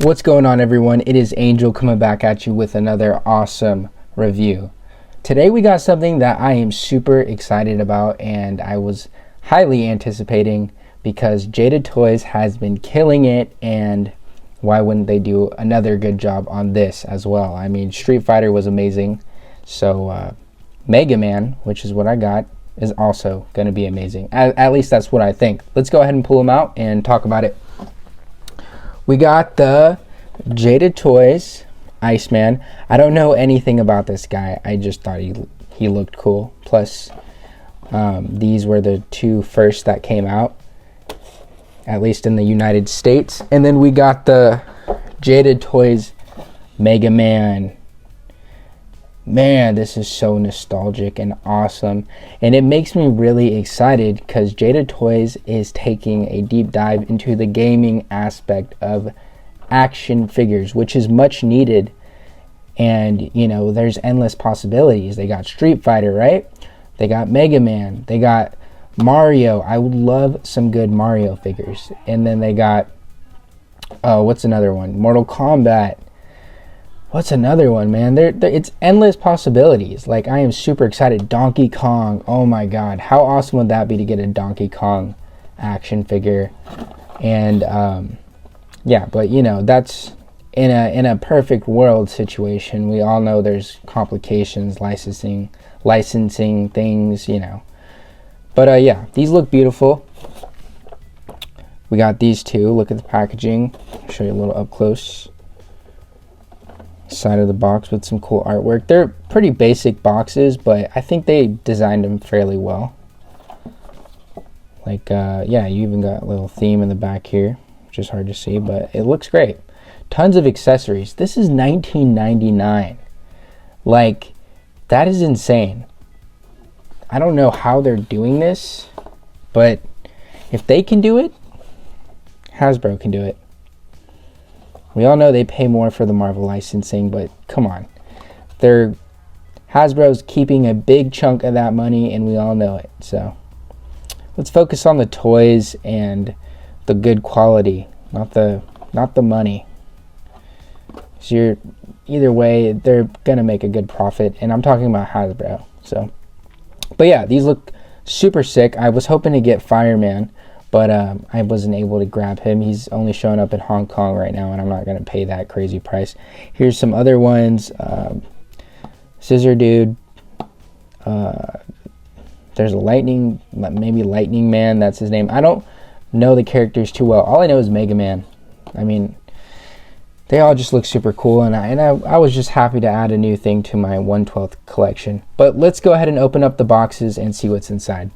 What's going on, everyone? It is Angel coming back at you with another awesome review. Today we got something that I am super excited about and I was highly anticipating because Jada Toys has been killing it, and why wouldn't they do another good job on this as well? I mean, Street Fighter was amazing, so Mega Man, which is what I got, is also going to be amazing. At least that's what I think. Let's go ahead and pull them out and talk about it. We got the Jada Toys Iceman. I don't know anything about this guy. I just thought he looked cool. Plus, these were the two first that came out, at least in the United States. And then we got the Jada Toys Mega Man. Man, this is so nostalgic and awesome, and it makes me really excited because Jada Toys is taking a deep dive into the gaming aspect of action figures, which is much needed. And you know, there's endless possibilities. They got Street Fighter, right? They got Mega Man, they got Mario. I would love some good Mario figures. And then they got what's another one? Mortal Kombat. What's another one, man? It's endless possibilities. Like, I am super excited. Donkey Kong. Oh my god, how awesome would that be to get a Donkey Kong action figure? And yeah, but you know, that's in a perfect world situation. We all know there's complications, licensing things, you know. But yeah, these look beautiful. We got these two. Look at the packaging. I'll show you a little up close. Side of the box with some cool artwork. They're pretty basic boxes, but I think they designed them fairly well. Like yeah, you even got a little theme in the back here, which is hard to see, but it looks great. Tons of accessories. This is $19.99. Like, that is insane. I don't know how they're doing this, but if they can do it, Hasbro can do it. We all know they pay more for the Marvel licensing, but come on. Hasbro's keeping a big chunk of that money, and we all know it. So let's focus on the toys and the good quality, not the money. So either way, they're gonna make a good profit, and I'm talking about Hasbro. So, but yeah, these look super sick. I was hoping to get Fireman, but I wasn't able to grab him. He's only showing up in Hong Kong right now, and I'm not going to pay that crazy price. Here's some other ones. Scissor Dude. There's a maybe Lightning Man. That's his name. I don't know the characters too well. All I know is Mega Man. I mean, they all just look super cool, and I was just happy to add a new thing to my 1/12 collection. But let's go ahead and open up the boxes and see what's inside.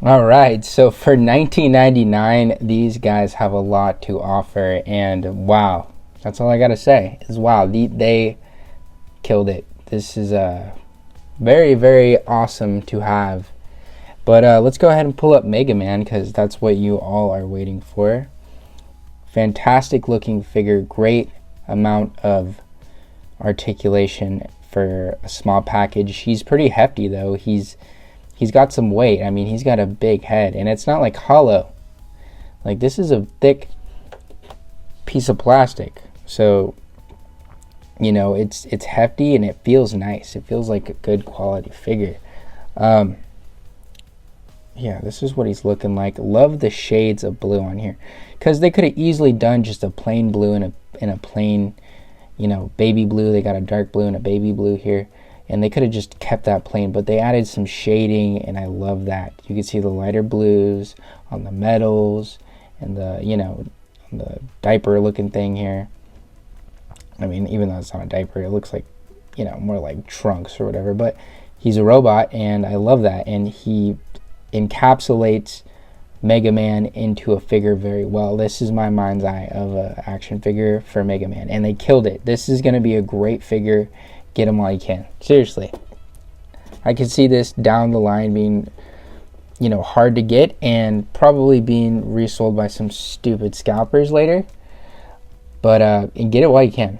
All right, so for 1999, these guys have a lot to offer, and wow, that's all I gotta say is wow, they killed it. This is very, very awesome to have. But let's go ahead and pull up Mega Man, because that's what you all are waiting for. Fantastic looking figure, great amount of articulation for a small package. He's pretty hefty though. He's got some weight. I mean, he's got a big head, and it's not like hollow. Like, this is a thick piece of plastic. So, you know, it's hefty and it feels nice. It feels like a good quality figure. Yeah, this is what he's looking like. Love the shades of blue on here, because they could have easily done just a plain blue and a plain, you know, baby blue. They got a dark blue and a baby blue here, and they could have just kept that plain, but they added some shading, and I love that. You can see the lighter blues on the metals and the, you know, the diaper looking thing here. I mean, even though it's not a diaper, it looks like, you know, more like trunks or whatever, but he's a robot, and I love that. And he encapsulates Mega Man into a figure very well. This is my mind's eye of an action figure for Mega Man, and they killed it. This is going to be a great figure. Get him while you can. Seriously. I can see this down the line being, you know, hard to get and probably being resold by some stupid scalpers later. But and get it while you can.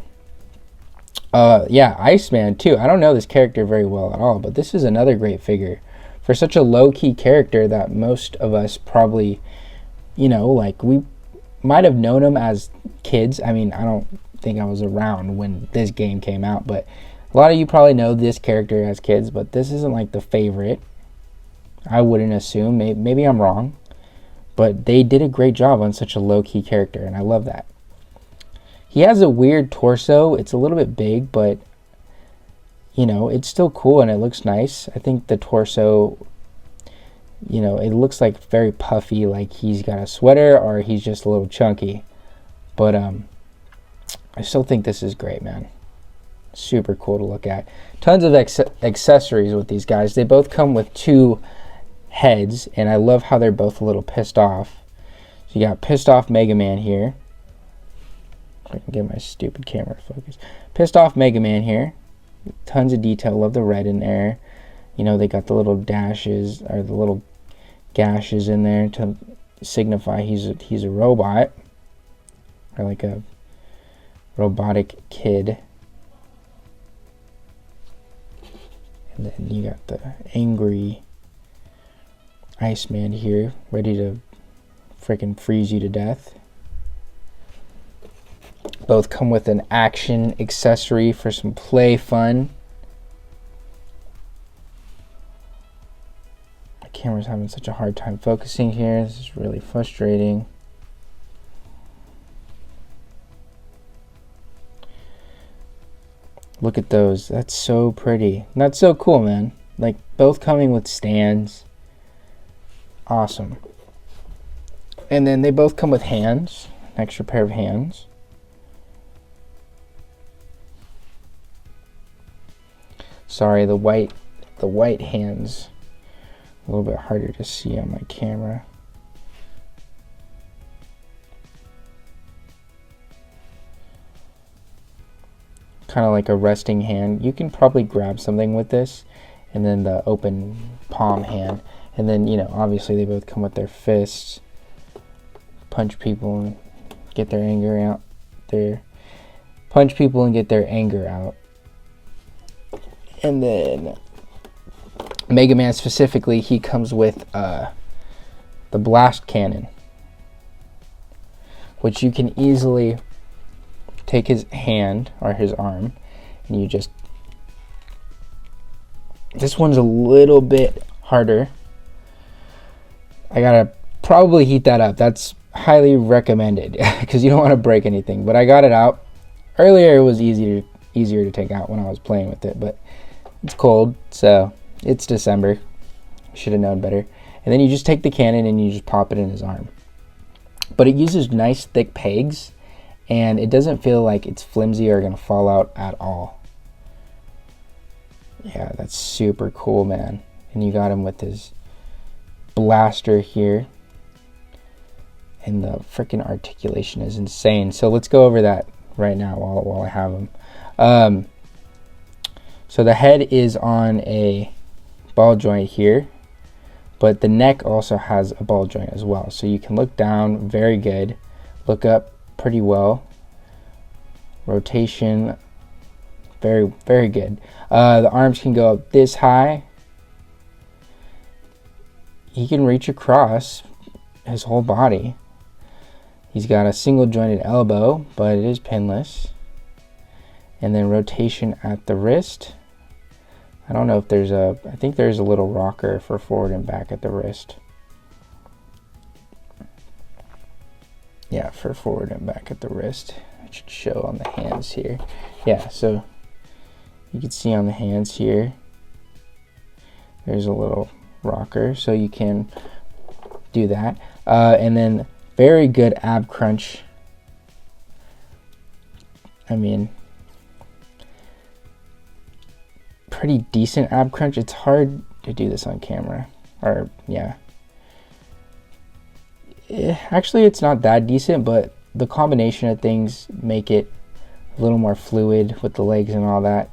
Yeah, Iceman too. I don't know this character very well at all, but this is another great figure for such a low-key character that most of us probably, you know, like, we might have known him as kids. I mean, I don't think I was around when this game came out, but a lot of you probably know this character as kids, but this isn't like the favorite. I wouldn't assume. Maybe I'm wrong, but they did a great job on such a low-key character, and I love that. He has a weird torso. It's a little bit big, but, you know, it's still cool and it looks nice. I think the torso, you know, it looks like very puffy, like he's got a sweater or he's just a little chunky. But I still think this is great, man. Super cool to look at. Tons of accessories with these guys. They both come with 2 heads, and I love how they're both a little pissed off. So you got pissed off Mega Man here. If I can get my stupid camera to focus. Pissed off Mega Man here. Tons of detail. Love the red in there. You know, they got the little dashes or the little gashes in there to signify he's a robot, or like a robotic kid. And then you got the angry Iceman here, ready to freaking freeze you to death. Both come with an action accessory for some play fun. My camera's having such a hard time focusing here. This is really frustrating. Look at those. That's so pretty. That's so cool, man. Like, both coming with stands. Awesome. And then they both come with hands. An extra pair of hands. Sorry, the white hands a little bit harder to see on my camera. Kind of like a resting hand. You can probably grab something with this, and then the open palm hand, and then, you know, obviously they both come with their fists. Punch people and get their anger out. Punch people and get their anger out. And then Mega Man specifically, he comes with the blast cannon, which you can easily take his hand or his arm, and you just, this one's a little bit harder. I gotta probably heat that up. That's highly recommended because you don't want to break anything. But I got it out earlier. It was easier to take out when I was playing with it, but it's cold, so it's December. Should have known better. And then you just take the cannon and you just pop it in his arm. But it uses nice thick pegs, and it doesn't feel like it's flimsy or gonna fall out at all. Yeah, that's super cool, man. And you got him with his blaster here. And the freaking articulation is insane. So let's go over that right now while I have them. So the head is on a ball joint here, but the neck also has a ball joint as well. So you can look down, very good. Look up pretty well. Rotation, very, very good. The arms can go up this high. He can reach across his whole body. He's got a single jointed elbow, but it is pinless. And then rotation at the wrist. I don't know if there's I think there's a little rocker for forward and back at the wrist. Yeah, for forward and back at the wrist. It should show on the hands here. Yeah, so you can see on the hands here, there's a little rocker, so you can do that. And then very good ab crunch. I mean, pretty decent ab crunch. It's hard to do this on camera, or yeah. Actually, it's not that decent, but the combination of things make it a little more fluid with the legs and all that.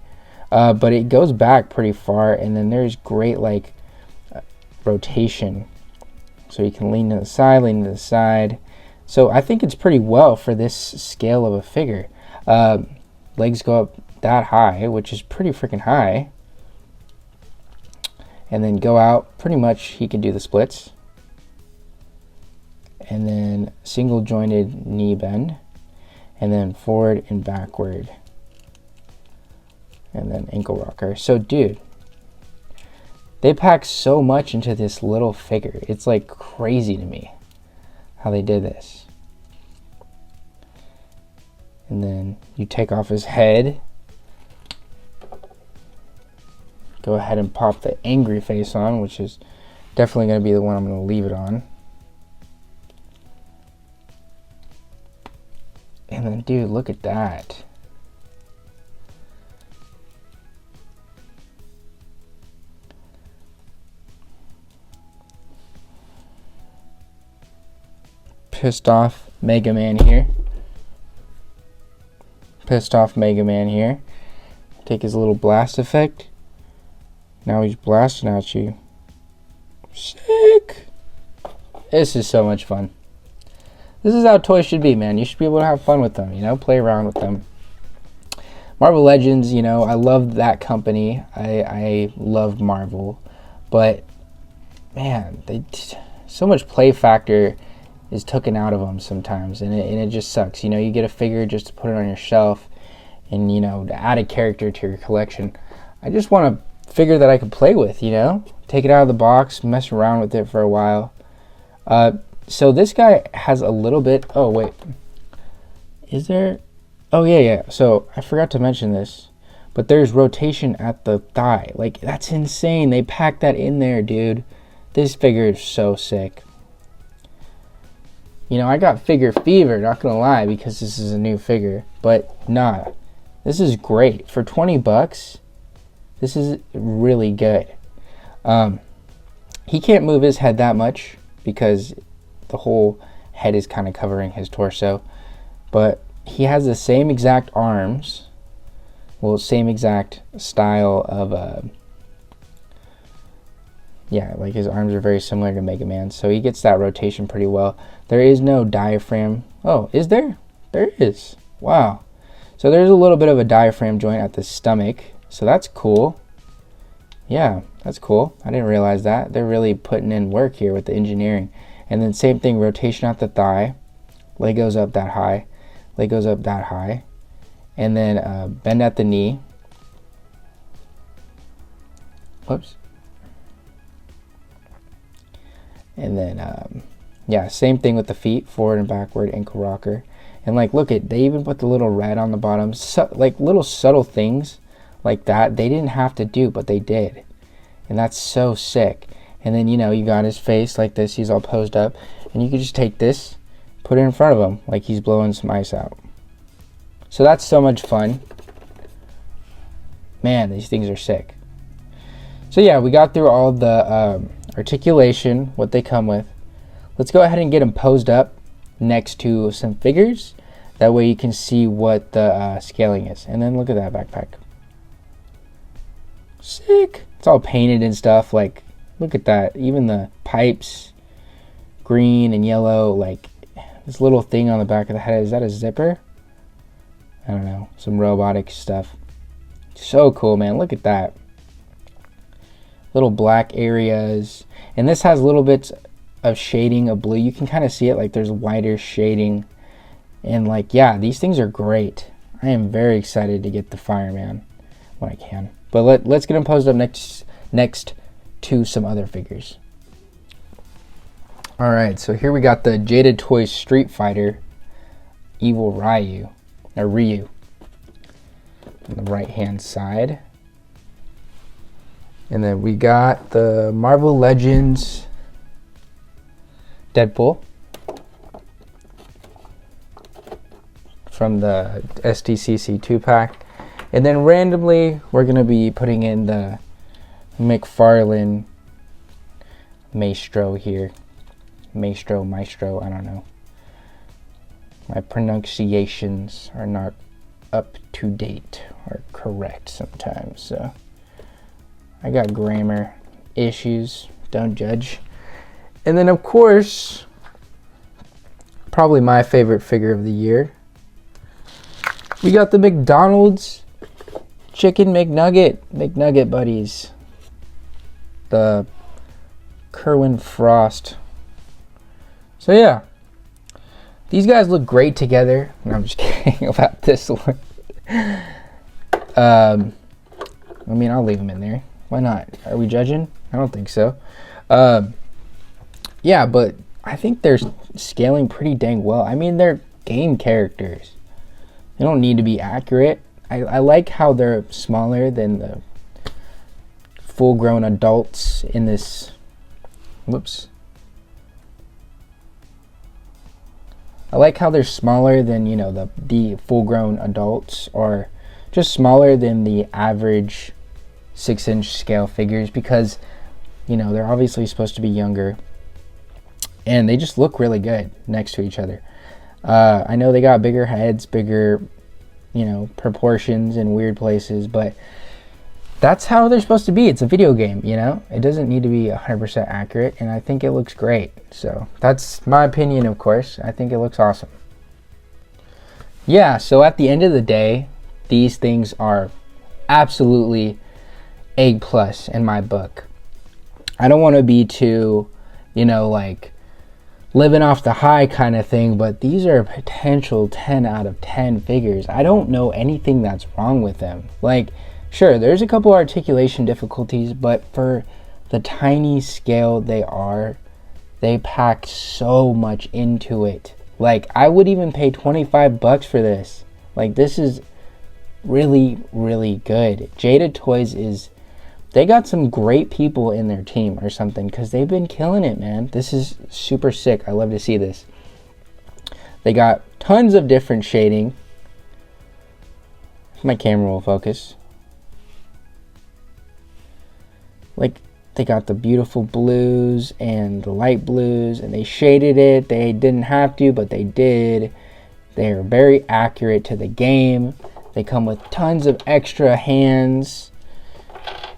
But it goes back pretty far, and then there's great like rotation. So you can lean to the side, So I think it's pretty well for this scale of a figure. Legs go up that high, which is pretty freaking high. And then go out, pretty much he can do the splits. And then single jointed knee bend. And then forward and backward. And then ankle rocker. So dude, they pack so much into this little figure. It's like crazy to me how they did this. And then you take off his head. Go ahead and pop the angry face on, which is definitely going to be the one I'm going to leave it on. And then, dude, look at that. Pissed off Mega Man here. Pissed off Mega Man here. Take his little blast effect. Now he's blasting at you. Sick. This is so much fun. This is how toys should be, man. You should be able to have fun with them, you know, play around with them. Marvel Legends, you know, I love that company. I love Marvel. But, man, so much play factor is taken out of them sometimes, and it just sucks. You know, you get a figure just to put it on your shelf and, you know, to add a character to your collection. I just want a figure that I can play with, you know, take it out of the box, mess around with it for a while. So this guy has a little bit, oh wait, is there, oh yeah, so I forgot to mention this, but there's rotation at the thigh. Like, that's insane. They packed that in there, dude. This figure is so sick. You know, I got figure fever, not gonna lie, because this is a new figure. But nah, this is great. For 20 bucks, this is really good. He can't move his head that much because the whole head is kind of covering his torso. But he has the same exact arms. Well, same exact style of, yeah, like his arms are very similar to Mega Man. So he gets that rotation pretty well. There is no diaphragm. Oh, is there? There is. Wow. So there's a little bit of a diaphragm joint at the stomach. So that's cool. Yeah, that's cool. I didn't realize that. They're really putting in work here with the engineering. And then same thing, rotation at the thigh. Leg goes up that high. Leg goes up that high. And then bend at the knee. Whoops. And then, yeah, same thing with the feet, forward and backward, ankle rocker. And like, look at, they even put the little red on the bottom. So, like little subtle things like that they didn't have to do, but they did. And that's so sick. And then, you know, you got his face like this. He's all posed up. And you can just take this, put it in front of him like he's blowing some ice out. So that's so much fun. Man, these things are sick. So yeah, we got through all the Articulation, what they come with. Let's go ahead and get them posed up next to some figures. That way you can see what the scaling is. And then look at that backpack. Sick. It's all painted and stuff. Like, look at that. Even the pipes, green and yellow. Like, this little thing on the back of the head. Is that a zipper? I don't know. Some robotic stuff. So cool, man. Look at that. Little black areas. And this has little bits of shading of blue. You can kind of see it. Like, there's wider shading. And, like, yeah, these things are great. I am very excited to get the Fireman when I can. But let's get them posed up next to some other figures. Alright, so here we got the Jada Toys Street Fighter Evil Ryu on the right hand side. And then we got the Marvel Legends Deadpool from the SDCC 2-pack. And then randomly, we're going to be putting in the McFarlane Maestro here. Maestro, I don't know. My pronunciations are not up to date or correct sometimes. So I got grammar issues. Don't judge. And then, of course, probably my favorite figure of the year. We got the McDonald's Chicken McNugget buddies. The Kerwin Frost. So yeah, these guys look great together. And I'm just kidding about this one. I mean, I'll leave them in there. Why not? Are we judging? I don't think so. Yeah, but I think they're scaling pretty dang well. I mean, they're game characters. They don't need to be accurate. I like how they're smaller than the full-grown adults in this. Whoops. I like how they're smaller than, you know, the full-grown adults, or just smaller than the average 6-inch scale figures, because, you know, they're obviously supposed to be younger, and they just look really good next to each other. I know they got bigger heads, bigger, you know, proportions in weird places, but that's how they're supposed to be. It's a video game, you know? It doesn't need to be 100% accurate, and I think it looks great. So that's my opinion, of course. I think it looks awesome. Yeah, so at the end of the day, these things are absolutely A+ in my book. I don't want to be too, you know, like, living off the high kind of thing, but these are potential 10 out of 10 figures. I don't know anything that's wrong with them. Like, sure, there's a couple articulation difficulties, but for the tiny scale they pack so much into it. Like, I would even pay $25 for this. Like, this is really, really good. Jada Toys they got some great people in their team or something, because they've been killing it, man. This is super sick. I love to see this. They got tons of different shading. My camera will focus. Like, they got the beautiful blues and the light blues, and they shaded it. They didn't have to, but they did. They're very accurate to the game. They come with tons of extra hands.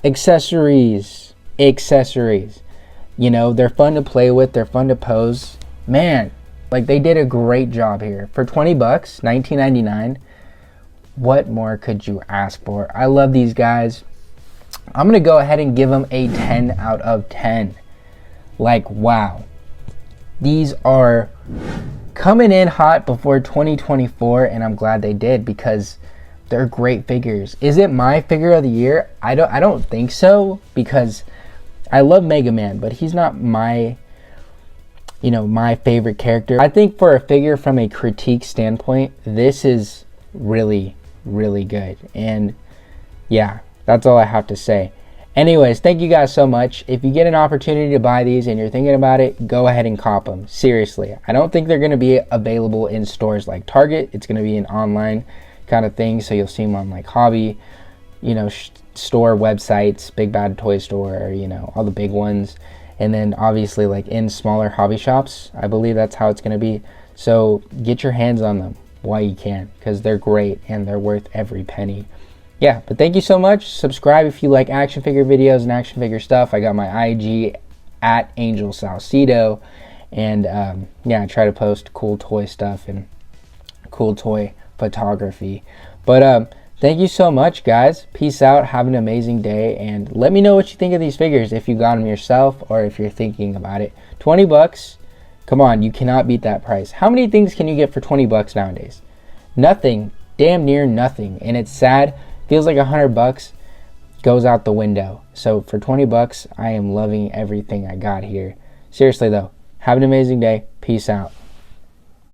Accessories. You know, they're fun to play with. They're fun to pose. Man, like, they did a great job here. For $20, $19.99, what more could you ask for? I love these guys. I'm going to go ahead and give them a 10 out of 10. Like, wow. These are coming in hot before 2024, and I'm glad they did, because they're great figures. Is it my figure of the year? I don't think so, because I love Mega Man, but he's not my, you know, my favorite character. I think for a figure from a critique standpoint, this is really, really good. And yeah, that's all I have to say. Anyways, thank you guys so much. If you get an opportunity to buy these and you're thinking about it, go ahead and cop them. Seriously. I don't think they're going to be available in stores like Target. It's going to be an online kind of thing, so you'll see them on like hobby, you know, store websites, Big Bad Toy Store, you know, all the big ones. and then obviously like in smaller hobby shops. I believe that's how it's going to be. So get your hands on them while you can, because they're great and they're worth every penny. Yeah, but thank you so much. Subscribe if you like action figure videos and action figure stuff. I got my IG at Angel Salcedo, and yeah, I try to post cool toy stuff and cool toy photography. But thank you so much, guys. Peace out. Have an amazing day, and let me know what you think of these figures, if you got them yourself or if you're thinking about it. 20 bucks. Come on, you cannot beat that price. How many things can you get for 20 bucks nowadays? Nothing. Damn near nothing. And it's sad. Feels like 100 bucks goes out the window. So for 20 bucks, I am loving everything I got here. Seriously though, have an amazing day. Peace out.